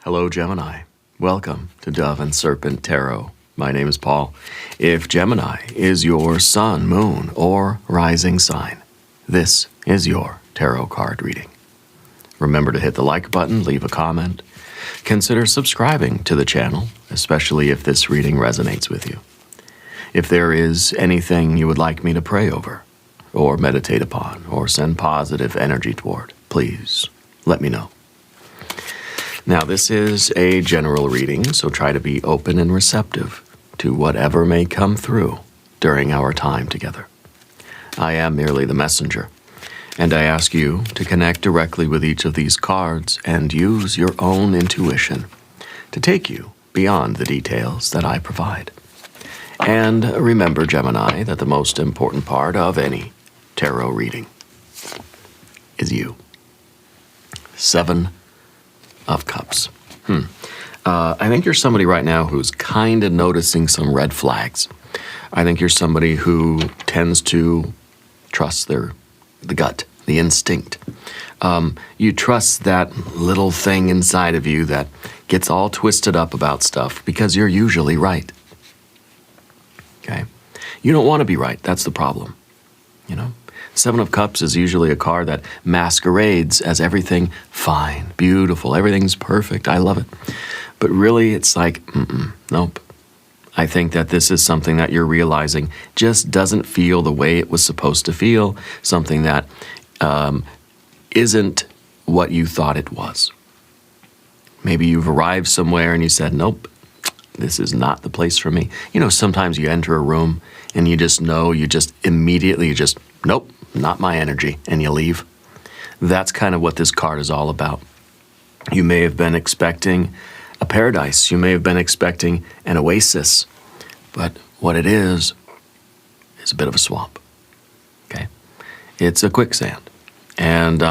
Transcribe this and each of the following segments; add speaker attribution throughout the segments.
Speaker 1: Hello, Gemini. Welcome to Dove and Serpent Tarot. My name is Paul. If Gemini is your sun, moon, or rising sign, this is your tarot card reading. Remember to hit the like button, leave a comment. Consider subscribing to the channel, especially if this reading resonates with you. If there is anything you would like me to pray over, or meditate upon, or send positive energy toward, please let me know. Now, this is a general reading, so try to be open and receptive to whatever may come through during our time together. I am merely the messenger, and I ask you to connect directly with each of these cards and use your own intuition to take you beyond the details that I provide. And remember, Gemini, that the most important part of any tarot reading is you. 7 of Cups. I think you're somebody right now who's kind of noticing some red flags. I think you're somebody who tends to trust the gut, the instinct. You trust that little thing inside of you that gets all twisted up about stuff because you're usually right. Okay? You don't want to be right. That's the problem. You know? 7 of Cups is usually a card that masquerades as everything fine, beautiful, everything's perfect, I love it. But really, it's like, nope. I think that this is something that you're realizing just doesn't feel the way it was supposed to feel, something that isn't what you thought it was. Maybe you've arrived somewhere and you said, nope, this is not the place for me. You know, sometimes you enter a room and you just know, nope, not my energy, and you leave. That's kind of what this card is all about. You may have been expecting a paradise. You may have been expecting an oasis. But what it is a bit of a swamp. Okay? It's a quicksand. And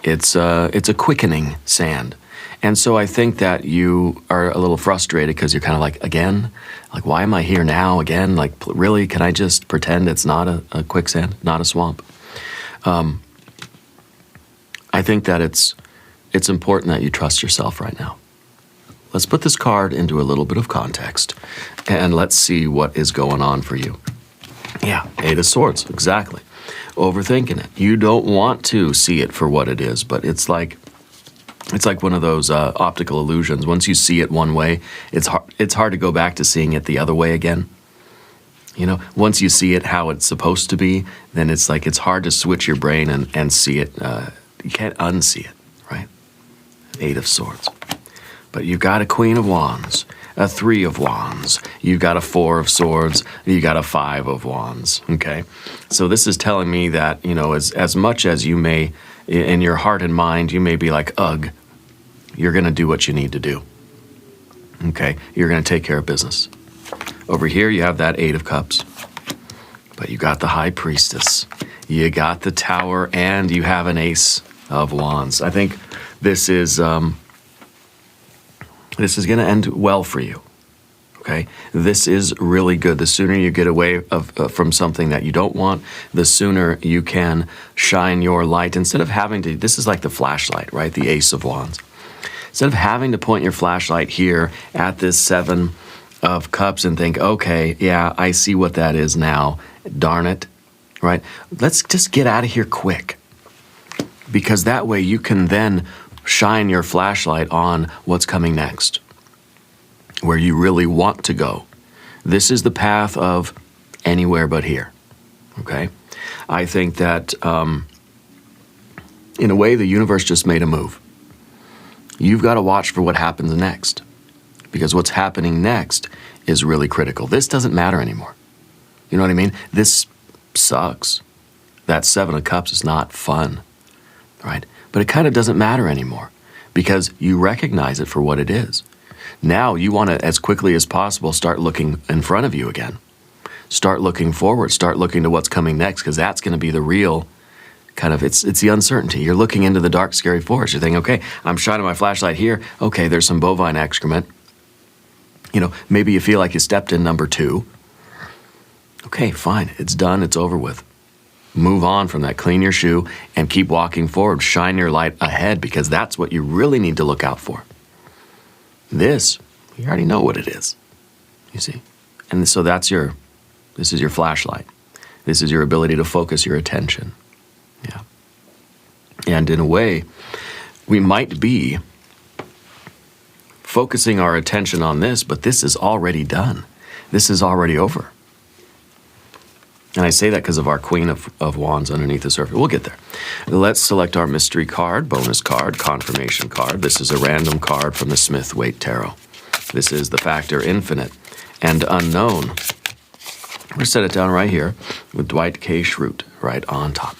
Speaker 1: it's a quickening sand. And so I think that you are a little frustrated because you're kind of like, again? Like, why am I here now again? Like, really, can I just pretend it's not a quicksand, not a swamp? I think that it's important that you trust yourself right now. Let's put this card into a little bit of context, and let's see what is going on for you. Yeah, 8 of Swords, exactly. Overthinking it. You don't want to see it for what it is, but it's like one of those optical illusions. Once you see it one way, it's hard to go back to seeing it the other way again. You know, once you see it how it's supposed to be, then it's like it's hard to switch your brain and see it. You can't unsee it, right? 8 of Swords. But you've got a Queen of Wands, a 3 of Wands, you've got a 4 of Swords, you got a 5 of Wands, okay? So this is telling me that, you know, as much as you may, in your heart and mind, you may be like, ugh, you're going to do what you need to do. Okay? You're going to take care of business. Over here, you have that 8 of Cups. But you got the High Priestess. You got the Tower, and you have an Ace of Wands. I think this is going to end well for you. Okay? This is really good. The sooner you get away from something that you don't want, the sooner you can shine your light. Instead of having to, this is like the flashlight, right? The Ace of Wands. Instead of having to point your flashlight here at this 7 of Cups and think, okay, yeah, I see what that is now. Darn it, right? Let's just get out of here quick. Because that way you can then shine your flashlight on what's coming next, where you really want to go. This is the path of anywhere but here, okay? I think that in a way the universe just made a move. You've got to watch for what happens next, because what's happening next is really critical. This doesn't matter anymore. You know what I mean? This sucks. That 7 of Cups is not fun, right? But it kind of doesn't matter anymore because you recognize it for what it is. Now you want to, as quickly as possible, start looking in front of you again. Start looking forward. Start looking to what's coming next, because that's going to be the real kind of, it's the uncertainty. You're looking into the dark, scary forest. You're thinking, okay, I'm shining my flashlight here. Okay, there's some bovine excrement. You know, maybe you feel like you stepped in number 2. Okay, fine. It's done. It's over with. Move on from that. Clean your shoe and keep walking forward. Shine your light ahead, because that's what you really need to look out for. This, you already know what it is, you see. And so this is your flashlight. This is your ability to focus your attention. Yeah. And in a way, we might be focusing our attention on this, but this is already done. This is already over. And I say that because of our Queen of Wands underneath the surface. We'll get there. Let's select our mystery card, bonus card, confirmation card. This is a random card from the Smith-Waite Tarot. This is the factor infinite and unknown. We're going to set it down right here with Dwight K. Schrute right on top.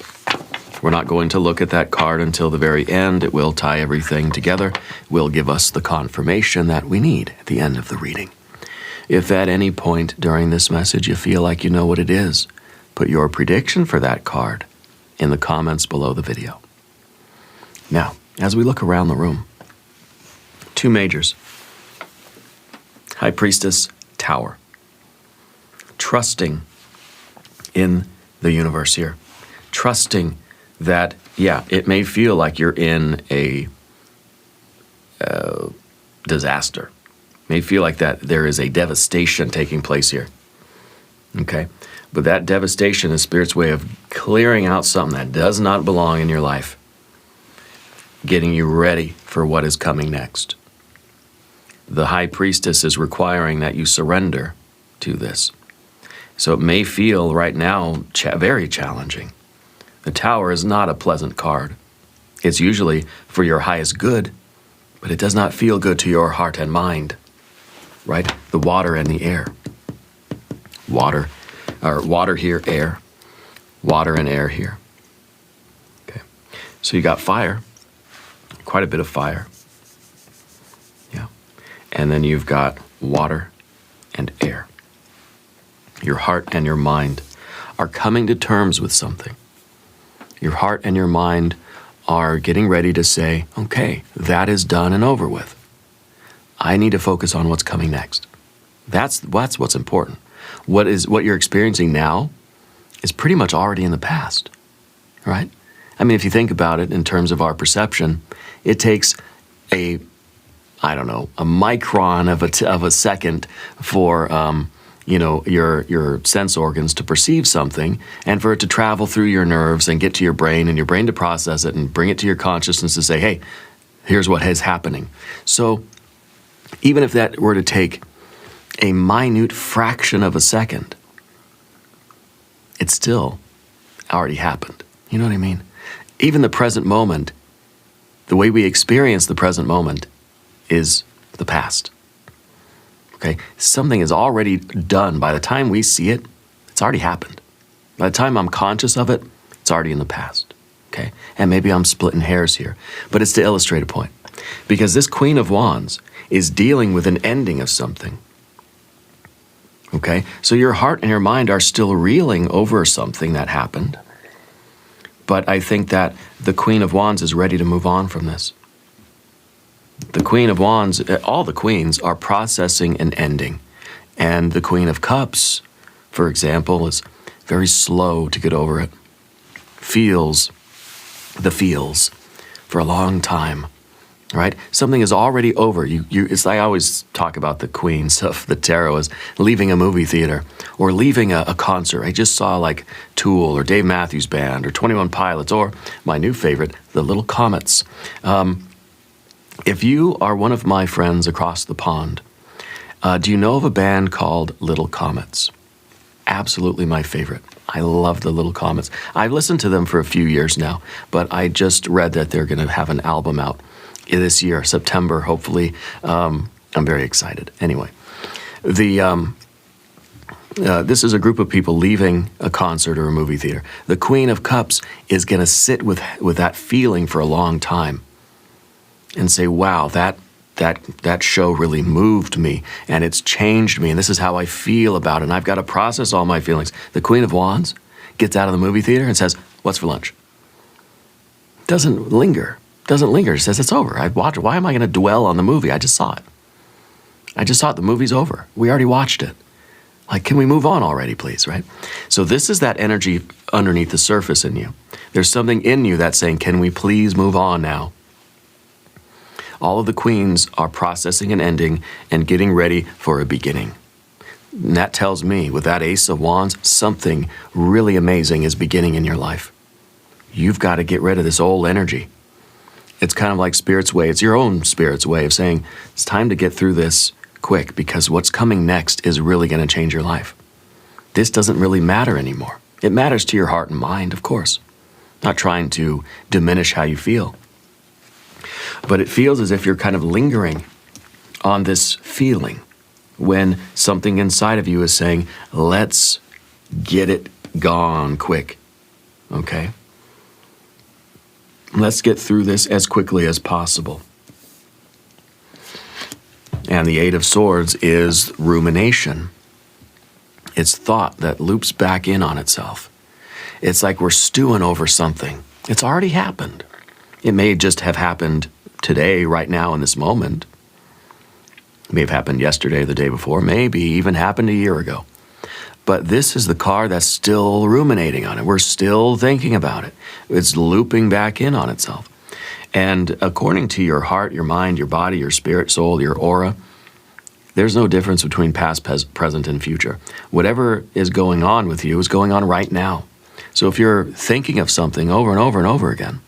Speaker 1: We're not going to look at that card until the very end. It will tie everything together. It will give us the confirmation that we need at the end of the reading. If at any point during this message you feel like you know what it is, put your prediction for that card in the comments below the video. Now, as we look around the room, two majors. High Priestess, Tower. Trusting in the universe here. Trusting that, yeah, it may feel like you're in a disaster. It may feel like that there is a devastation taking place here. Okay? But that devastation is Spirit's way of clearing out something that does not belong in your life. Getting you ready for what is coming next. The High Priestess is requiring that you surrender to this. So it may feel right now very challenging. The Tower is not a pleasant card. It's usually for your highest good, but it does not feel good to your heart and mind. Right? The water and the air. Water here, air. Water and air here. Okay. So you got fire. Quite a bit of fire. Yeah. And then you've got water and air. Your heart and your mind are coming to terms with something. Your heart and your mind are getting ready to say, okay, that is done and over with. I need to focus on what's coming next. That's what's important. What you're experiencing now is pretty much already in the past, right? I mean, if you think about it in terms of our perception, it takes a micron of a second for your sense organs to perceive something, and for it to travel through your nerves and get to your brain, and your brain to process it and bring it to your consciousness to say, hey, here's what is happening. So even if that were to take a minute fraction of a second, it still already happened. You know what I mean? Even the present moment, the way we experience the present moment is the past. Okay? Something is already done. By the time we see it, it's already happened. By the time I'm conscious of it, it's already in the past. Okay? And maybe I'm splitting hairs here, but it's to illustrate a point. Because this Queen of Wands is dealing with an ending of something. Okay? So your heart and your mind are still reeling over something that happened. But I think that the Queen of Wands is ready to move on from this. The Queen of Wands, all the queens are processing an ending. And the Queen of Cups, for example, is very slow to get over it. Feels the feels for a long time, right? Something is already over. I always talk about the queens of the tarot as leaving a movie theater or leaving a concert. I just saw like Tool or Dave Matthews Band or 21 Pilots or my new favorite, the Little Comets. If you are one of my friends across the pond, do you know of a band called Little Comets? Absolutely my favorite. I love the Little Comets. I've listened to them for a few years now, but I just read that they're going to have an album out this year, September, hopefully. I'm very excited. Anyway, this is a group of people leaving a concert or a movie theater. The Queen of Cups is going to sit with that feeling for a long time and say, wow, that show really moved me and it's changed me and this is how I feel about it and I've got to process all my feelings. The Queen of Wands gets out of the movie theater and says, what's for lunch? Doesn't linger. She says, it's over. I've watched it. Why am I going to dwell on the movie? I just saw it. The movie's over. We already watched it. Like, can we move on already, please, right? So this is that energy underneath the surface in you. There's something in you that's saying, can we please move on now? All of the queens are processing an ending and getting ready for a beginning. And that tells me, with that Ace of Wands, something really amazing is beginning in your life. You've got to get rid of this old energy. It's kind of like Spirit's way. It's your own Spirit's way of saying, it's time to get through this quick, because what's coming next is really going to change your life. This doesn't really matter anymore. It matters to your heart and mind, of course. Not trying to diminish how you feel. But it feels as if you're kind of lingering on this feeling when something inside of you is saying, let's get it gone quick. Okay? Let's get through this as quickly as possible. And the Eight of Swords is rumination. It's thought that loops back in on itself. It's like we're stewing over something. It's already happened. It may just have happened today, right now, in this moment. It may have happened yesterday, the day before, maybe even happened a year ago. But this is the card that's still ruminating on it. We're still thinking about it. It's looping back in on itself. And according to your heart, your mind, your body, your spirit, soul, your aura, there's no difference between past, present, and future. Whatever is going on with you is going on right now. So if you're thinking of something over and over and over again,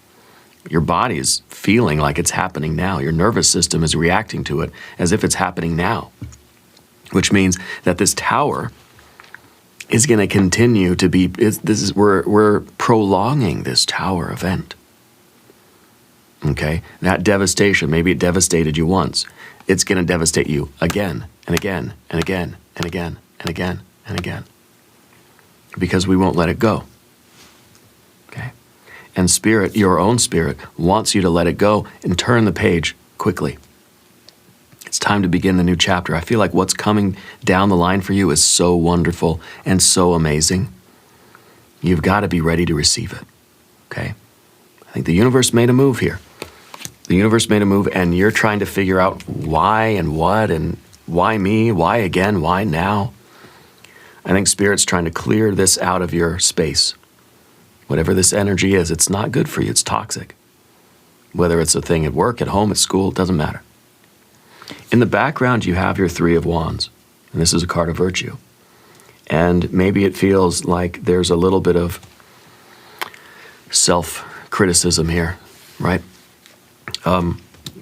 Speaker 1: your body is feeling like it's happening now. Your nervous system is reacting to it as if it's happening now, which means that this tower is going to continue to be, we're prolonging this tower event. Okay? That devastation, maybe it devastated you once. It's going to devastate you again and again and again and again and again and again. Because we won't let it go. Okay? And Spirit, your own Spirit, wants you to let it go and turn the page quickly. It's time to begin the new chapter. I feel like what's coming down the line for you is so wonderful and so amazing. You've got to be ready to receive it. Okay? I think the universe made a move here. The universe made a move, and you're trying to figure out why and what and why me, why again, why now. I think Spirit's trying to clear this out of your space. Whatever this energy is, it's not good for you. It's toxic. Whether it's a thing at work, at home, at school, it doesn't matter. In the background, you have your Three of Wands, and this is a card of virtue. And maybe it feels like there's a little bit of self-criticism here, right?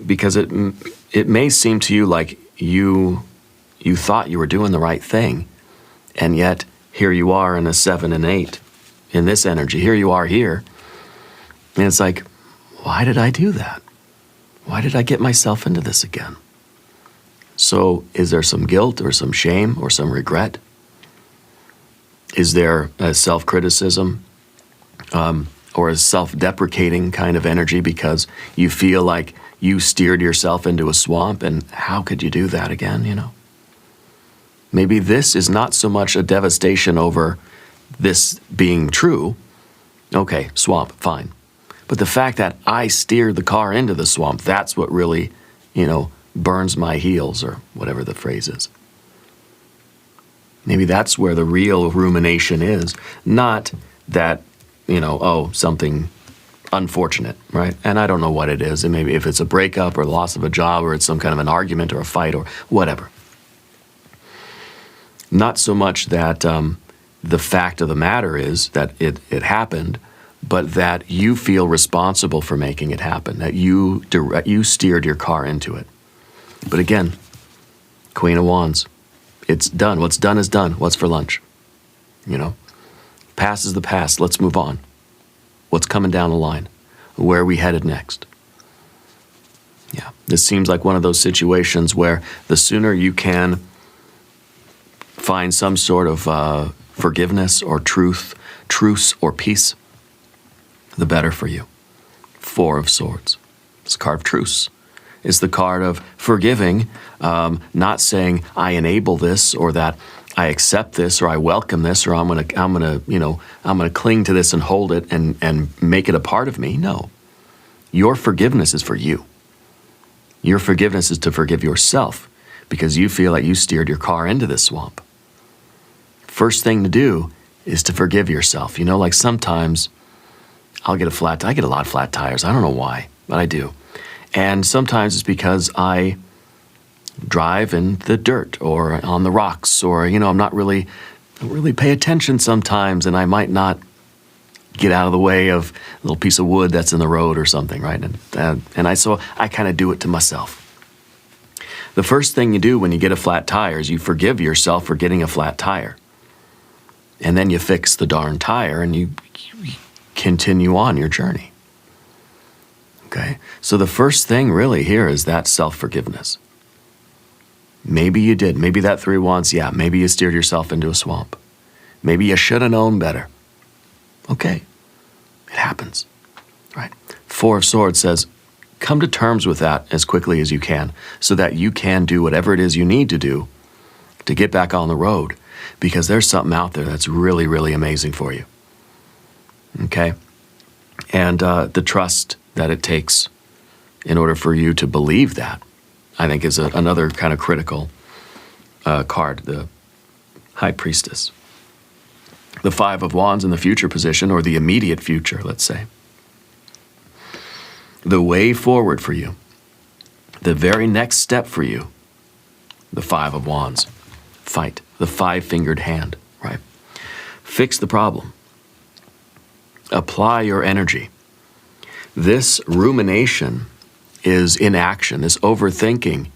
Speaker 1: Because it may seem to you like you thought you were doing the right thing, and yet here you are in a 7 and 8 in this energy. Here you are here, and it's like, why did I do that? Why did I get myself into this again? So is there some guilt or some shame or some regret? Is there a self-criticism or a self-deprecating kind of energy because you feel like you steered yourself into a swamp, and how could you do that again, you know? Maybe this is not so much a devastation over this being true. Okay, swamp, fine. But the fact that I steered the car into the swamp, that's what really, burns my heels, or whatever the phrase is. Maybe that's where the real rumination is, not that, something unfortunate, right? And I don't know what it is. And maybe if it's a breakup or loss of a job, or it's some kind of an argument or a fight or whatever. Not so much that the fact of the matter is that it happened, but that you feel responsible for making it happen, that you steered your car into it. But again, Queen of Wands, it's done. What's done is done. What's for lunch? Past is the past. Let's move on. What's coming down the line? Where are we headed next? Yeah, this seems like one of those situations where the sooner you can find some sort of forgiveness or truce or peace, the better for you. Four of Swords. It's a card of truce. It's the card of forgiving, not saying I enable this, or that I accept this, or I welcome this, or I'm gonna cling to this and hold it and make it a part of me. No. Your forgiveness is for you. Your forgiveness is to forgive yourself because you feel like you steered your car into this swamp. First thing to do is to forgive yourself. Like sometimes I get a lot of flat tires. I don't know why, but I do. And sometimes it's because I drive in the dirt or on the rocks, or, I'm not really, don't really pay attention sometimes, and I might not get out of the way of a little piece of wood that's in the road or something, right? So I kind of do it to myself. The first thing you do when you get a flat tire is you forgive yourself for getting a flat tire. And then you fix the darn tire and you continue on your journey. Okay? So the first thing really here is that self-forgiveness. Maybe you did. Maybe that 3 Wands, yeah, maybe you steered yourself into a swamp. Maybe you should have known better. Okay, it happens, right? 4 of Swords says, come to terms with that as quickly as you can so that you can do whatever it is you need to do to get back on the road, because there's something out there that's really, really amazing for you, okay? And the trust that it takes in order for you to believe that, I think, is another kind of critical card, the High Priestess. The 5 of Wands in the future position, or the immediate future, let's say. The way forward for you, the very next step for you, the 5 of Wands. Fight, the 5-fingered hand, right? Fix the problem. Apply your energy. This rumination is inaction. This overthinking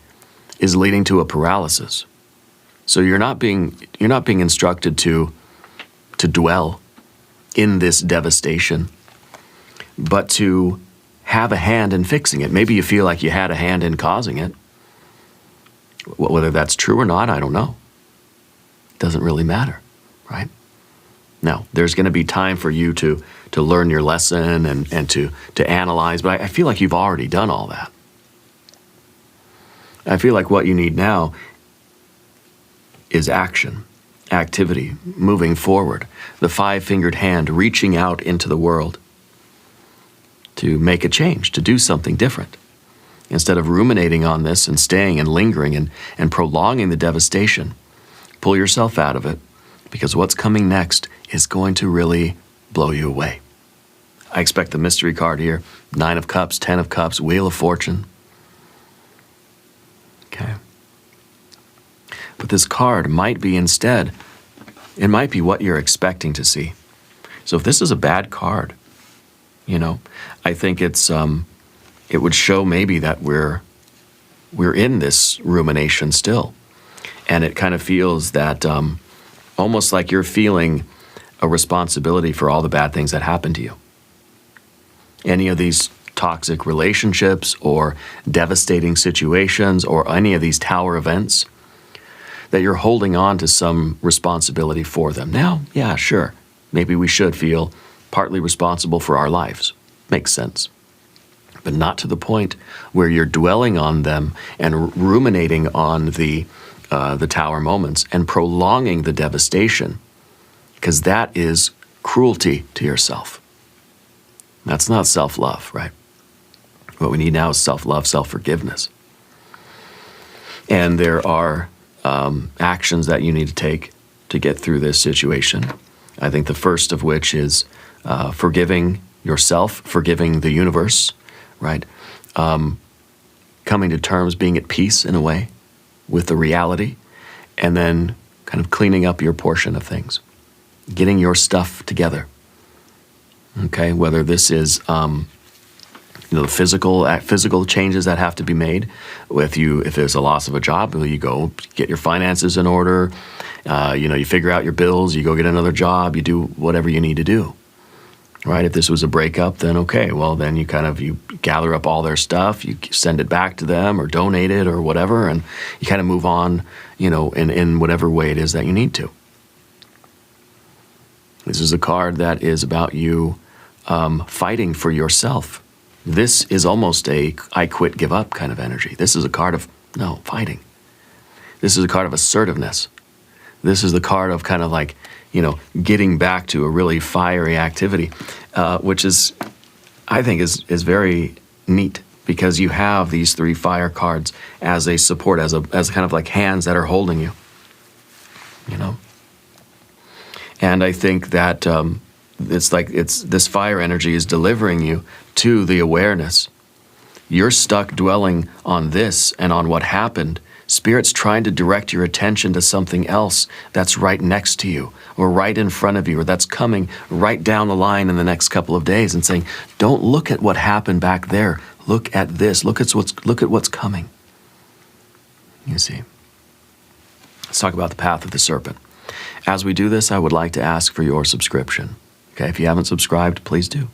Speaker 1: is leading to a paralysis. So you're not being instructed to dwell in this devastation, but to have a hand in fixing it. Maybe you feel like you had a hand in causing it. Whether that's true or not, I don't know. It doesn't really matter, right? Now, there's going to be time for you to learn your lesson and to analyze, but I feel like you've already done all that. I feel like what you need now is action. Activity, moving forward, the 5-fingered hand reaching out into the world to make a change, to do something different. Instead of ruminating on this and staying and lingering and prolonging the devastation, pull yourself out of it, because what's coming next is going to really blow you away. I expect the mystery card here, 9 of Cups, 10 of Cups, Wheel of Fortune. Okay. But this card might be instead, it might be what you're expecting to see. So if this is a bad card, I think it would show maybe that we're in this rumination still. And it kind of feels that almost like you're feeling a responsibility for all the bad things that happen to you. Any of these toxic relationships or devastating situations or any of these tower events, that you're holding on to some responsibility for them. Now, yeah, sure, maybe we should feel partly responsible for our lives. Makes sense. But not to the point where you're dwelling on them and ruminating on the tower moments and prolonging the devastation, because that is cruelty to yourself. That's not self-love, right? What we need now is self-love, self-forgiveness. And there are actions that you need to take to get through this situation. I think the first of which is forgiving yourself, forgiving the universe, right? Coming to terms, being at peace in a way with the reality, and then kind of cleaning up your portion of things, getting your stuff together. Okay, whether this is the physical changes that have to be made. If there's a loss of a job, you go get your finances in order. You figure out your bills. You go get another job. You do whatever you need to do. Right? If this was a breakup, then okay. Well, then you gather up all their stuff. You send it back to them or donate it or whatever, and you kind of move on. In whatever way it is that you need to. This is a card that is about you fighting for yourself. This is almost a I quit, give up kind of energy. This is a card of, fighting. This is a card of assertiveness. This is the card of kind of like, getting back to a really fiery activity, which is, I think, is very neat, because you have these 3 fire cards as a support, as kind of like hands that are holding you, And I think that this fire energy is delivering you to the awareness you're stuck dwelling on this and on what happened. Spirit's trying to direct your attention to something else that's right next to you or right in front of you or that's coming right down the line in the next couple of days and saying, don't look at what happened back there. Look at this. Look at what's coming. You see. Let's talk about the path of the serpent. As we do this, I would like to ask for your subscription. Okay, if you haven't subscribed, please do.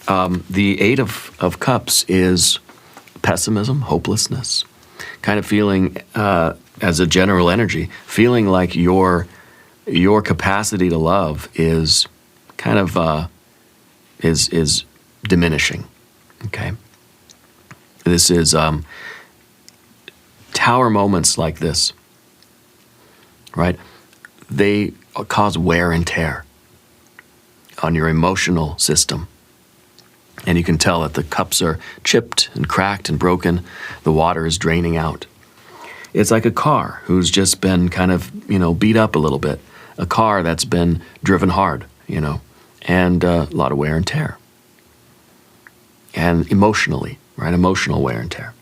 Speaker 1: The Eight of Cups is pessimism, hopelessness, kind of feeling, as a general energy, feeling like your capacity to love is kind of is diminishing. Okay, this is tower moments like this, right? They cause wear and tear on your emotional system. And you can tell that the cups are chipped and cracked and broken. The water is draining out. It's like a car who's just been kind of, beat up a little bit. A car that's been driven hard, and a lot of wear and tear. And emotionally, right? Emotional wear and tear.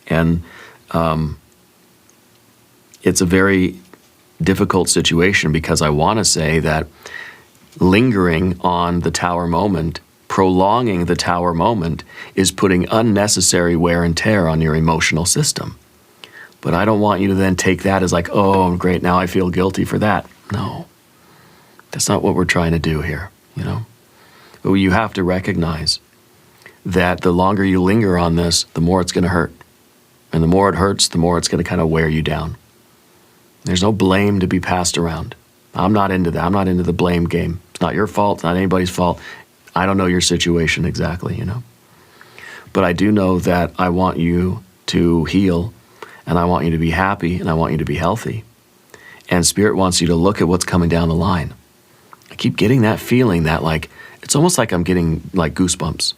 Speaker 1: And it's a very difficult situation because I want to say that lingering on the tower moment, prolonging the tower moment, is putting unnecessary wear and tear on your emotional system. But I don't want you to then take that as like, oh, great, now I feel guilty for that. No, that's not what we're trying to do here, But you have to recognize that the longer you linger on this, the more it's going to hurt. And the more it hurts, the more it's going to kind of wear you down. There's no blame to be passed around. I'm not into that. I'm not into the blame game. It's not your fault. It's not anybody's fault. I don't know your situation exactly, But I do know that I want you to heal, and I want you to be happy, and I want you to be healthy. And Spirit wants you to look at what's coming down the line. I keep getting that feeling that it's almost like I'm getting like goosebumps,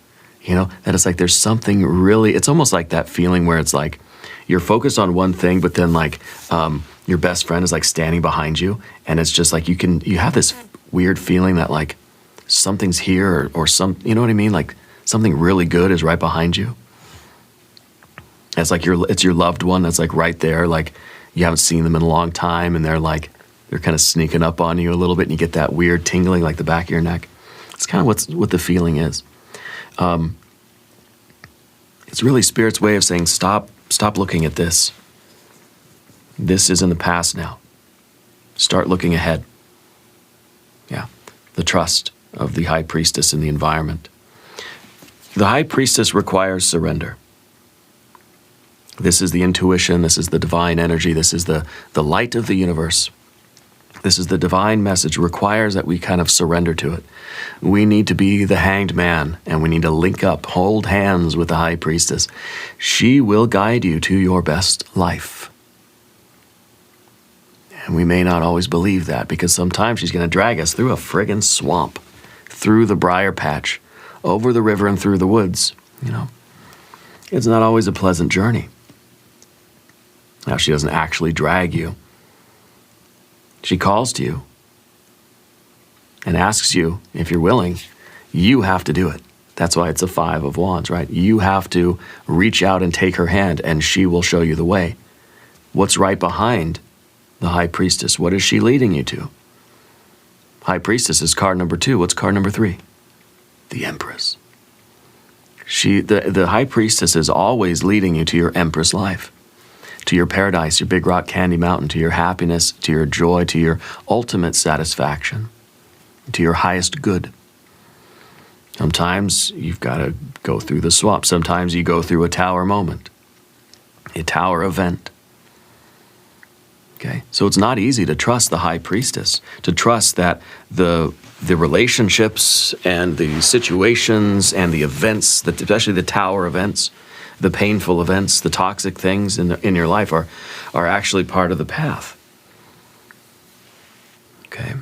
Speaker 1: that it's like there's something really, it's almost like that feeling where it's like you're focused on one thing, but then your best friend is like standing behind you, and it's just like you have this weird feeling that like something's here or some, you know what I mean? Like something really good is right behind you. It's like it's your loved one that's like right there, like you haven't seen them in a long time, and they're kind of sneaking up on you a little bit, and you get that weird tingling like the back of your neck. It's kind of what the feeling is. It's really Spirit's way of saying, stop looking at this. This is in the past now. Start looking ahead. Yeah, the trust of the High Priestess in the environment. The High Priestess requires surrender. This is the intuition, this is the divine energy, this is the light of the universe. This is the divine message, requires that we kind of surrender to it. We need to be the hanged man, and we need to link up, hold hands with the High Priestess. She will guide you to your best life. And we may not always believe that, because sometimes she's going to drag us through a friggin' swamp, through the briar patch, over the river and through the woods, It's not always a pleasant journey. Now, she doesn't actually drag you. She calls to you and asks you if you're willing. You have to do it. That's why it's a 5 of Wands, right? You have to reach out and take her hand, and she will show you the way. What's right behind the High Priestess? What is she leading you to? High Priestess is card number 2. What's card number 3? The Empress. The High Priestess is always leading you to your Empress life, to your paradise, your big rock candy mountain, to your happiness, to your joy, to your ultimate satisfaction, to your highest good. Sometimes you've got to go through the swamp. Sometimes you go through a tower moment, a tower event. Okay, so it's not easy to trust the High Priestess, to trust that the relationships and the situations and the events, especially the tower events, the painful events, the toxic things in your life are actually part of the path. Okay.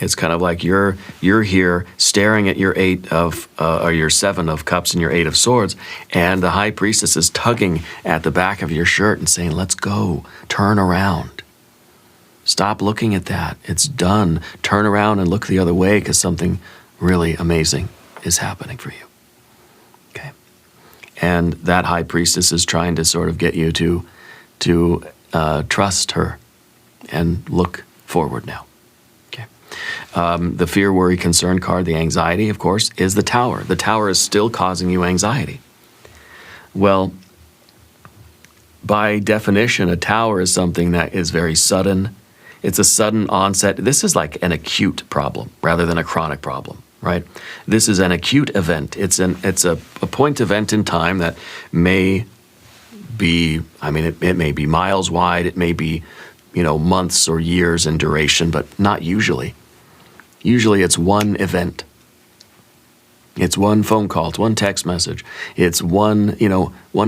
Speaker 1: It's kind of like you're here staring at your 8 of or your 7 of Cups and your 8 of Swords, and the High Priestess is tugging at the back of your shirt and saying, "Let's go. Turn around. Stop looking at that. It's done. Turn around and look the other way, because something really amazing is happening for you. Okay. And that high priestess is trying to sort of get you to trust her and look forward now. Okay. The fear, worry, concern card, the anxiety, of course, is the Tower. The Tower is still causing you anxiety. Well, by definition, a Tower is something that is very sudden. It's a sudden onset. This is like an acute problem rather than a chronic problem, right? This is an acute event. It's a point event in time that may be, I mean, it may be miles wide. It may be, months or years in duration, but not usually. Usually it's one event. It's one phone call, it's one text message. It's one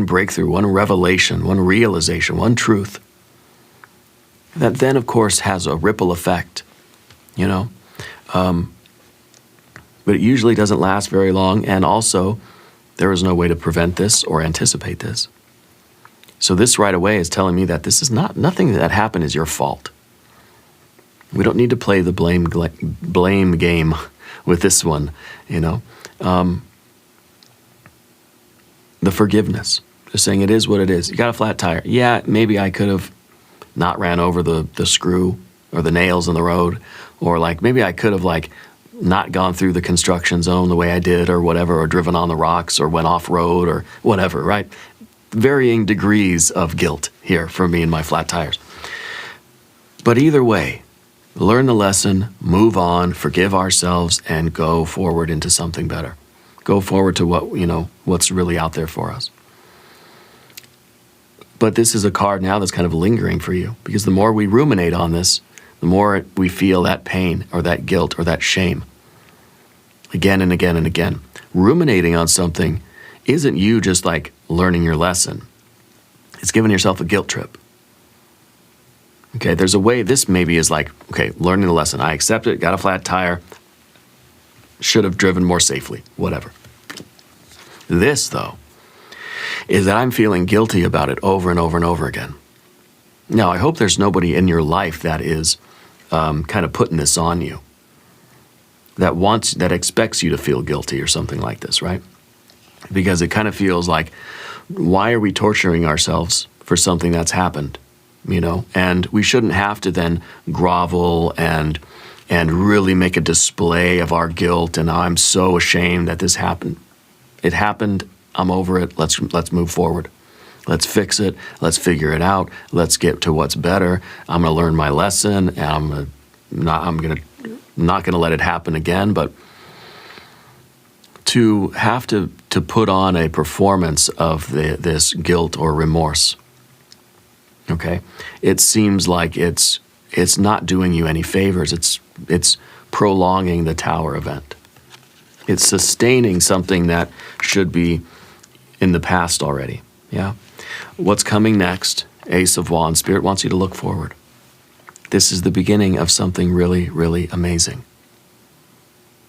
Speaker 1: breakthrough, one revelation, one realization, one truth. That then, of course, has a ripple effect, but it usually doesn't last very long, and also, there is no way to prevent this or anticipate this. So this right away is telling me that this is nothing that happened is your fault. We don't need to play the blame game with this one, The forgiveness, just saying it is what it is. You got a flat tire. Yeah, maybe I could have not ran over the screw or the nails in the road, or maybe I could have not gone through the construction zone the way I did or whatever, or driven on the rocks or went off road or whatever, right? Varying degrees of guilt here for me and my flat tires. But either way, learn the lesson, move on, forgive ourselves, and go forward into something better. Go forward to what's really out there for us. But this is a card now that's kind of lingering for you, because the more we ruminate on this, the more we feel that pain or that guilt or that shame again and again and again. Ruminating on something isn't you just learning your lesson. It's giving yourself a guilt trip. Okay, there's a way this maybe is learning the lesson. I accept it, got a flat tire, should have driven more safely, whatever. This, though, is that I'm feeling guilty about it over and over and over again. Now, I hope there's nobody in your life that is kind of putting this on you, that expects you to feel guilty or something like this, right? Because it kind of feels like, why are we torturing ourselves for something that's happened? And we shouldn't have to then grovel and really make a display of our guilt, and I'm so ashamed that this happened. It happened, I'm over it, let's move forward. Let's fix it, let's figure it out, let's get to what's better. I'm gonna learn my lesson, and I'm not gonna let it happen again, but to have to put on a performance of this guilt or remorse, okay? It seems like it's not doing you any favors. It's prolonging the Tower event. It's sustaining something that should be in the past already, yeah? What's coming next? Ace of Wands. Spirit wants you to look forward. This is the beginning of something really, really amazing.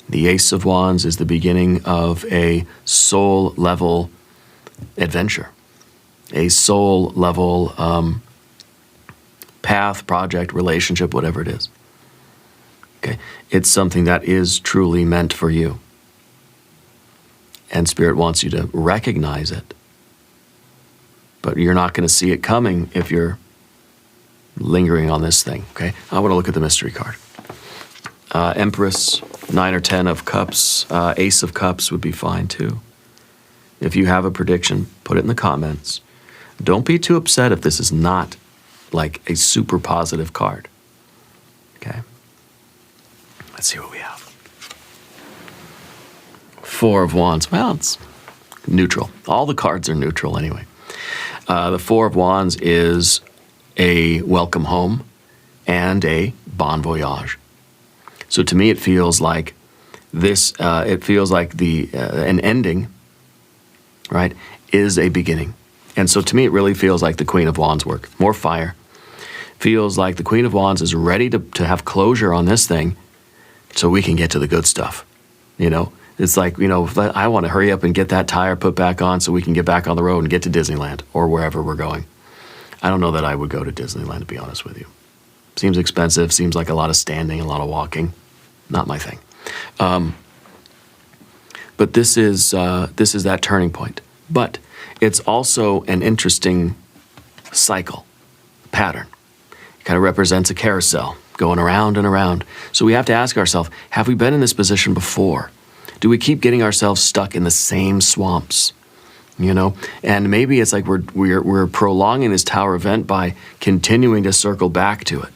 Speaker 1: The Ace of Wands is the beginning of a soul-level adventure, a soul-level path, project, relationship, whatever it is. Okay, it's something that is truly meant for you. And Spirit wants you to recognize it. But you're not going to see it coming if you're lingering on this thing, okay? I want to look at the mystery card. Empress, 9 or 10 of Cups, Ace of Cups would be fine too. If you have a prediction, put it in the comments. Don't be too upset if this is not a super positive card. Okay. Let's see what we have. 4 of Wands. Well, it's neutral. All the cards are neutral anyway. The 4 of Wands is a welcome home and a bon voyage. So to me, it feels like this. It feels like an ending, right, is a beginning. And so to me, it really feels like the Queen of Wands work. More fire. Feels like the Queen of Wands is ready to have closure on this thing, so we can get to the good stuff. It's like, I want to hurry up and get that tire put back on so we can get back on the road and get to Disneyland or wherever we're going. I don't know that I would go to Disneyland, to be honest with you. Seems expensive. Seems like a lot of standing, a lot of walking. Not my thing. But this is that turning point. But it's also an interesting cycle, pattern. It kind of represents a carousel going around and around. So we have to ask ourselves, have we been in this position before? Do we keep getting ourselves stuck in the same swamps? You know, and maybe it's like we're prolonging this tower event by continuing to circle back to it,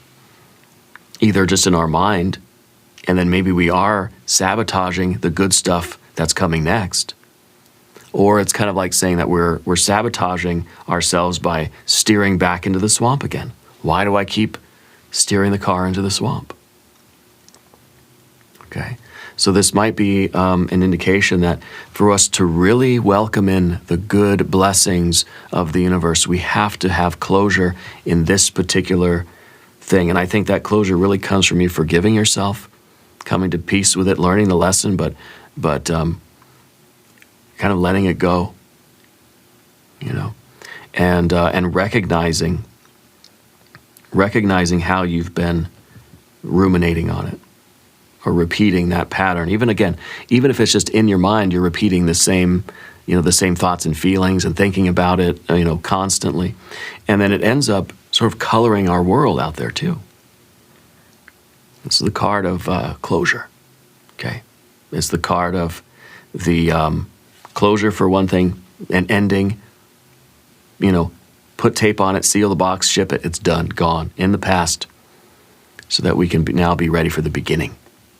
Speaker 1: either just in our mind, and then maybe we are sabotaging the good stuff that's coming next, or it's kind of like saying that we're sabotaging ourselves by steering back into the swamp again. Why do I keep steering the car into the swamp? Okay. So this might be an indication that for us to really welcome in the good blessings of the universe, we have to have closure in this particular thing. And I think that closure really comes from you forgiving yourself, coming to peace with it, learning the lesson, but kind of letting it go, you know, and recognizing how you've been ruminating on it, or repeating that pattern. Even if it's just in your mind, you're repeating the same thoughts and feelings and thinking about it, constantly. And then it ends up sort of coloring our world out there too. This is the card of closure, okay? It's the card of the closure for one thing, an ending, put tape on it, seal the box, ship it, it's done, gone, in the past, so that we can now be ready for the beginning.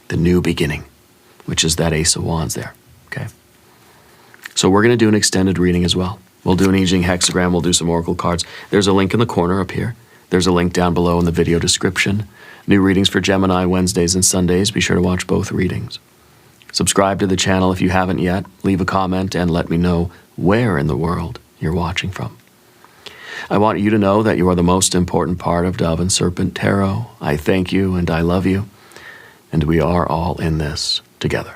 Speaker 1: The new beginning, which is that Ace of Wands there, okay? So we're going to do an extended reading as well. We'll do an I Ching hexagram, we'll do some oracle cards. There's a link in the corner up here. There's a link down below in the video description. New readings for Gemini Wednesdays and Sundays. Be sure to watch both readings. Subscribe to the channel if you haven't yet. Leave a comment and let me know where in the world you're watching from. I want you to know that you are the most important part of Dove and Serpent Tarot. I thank you and I love you. And we are all in this together.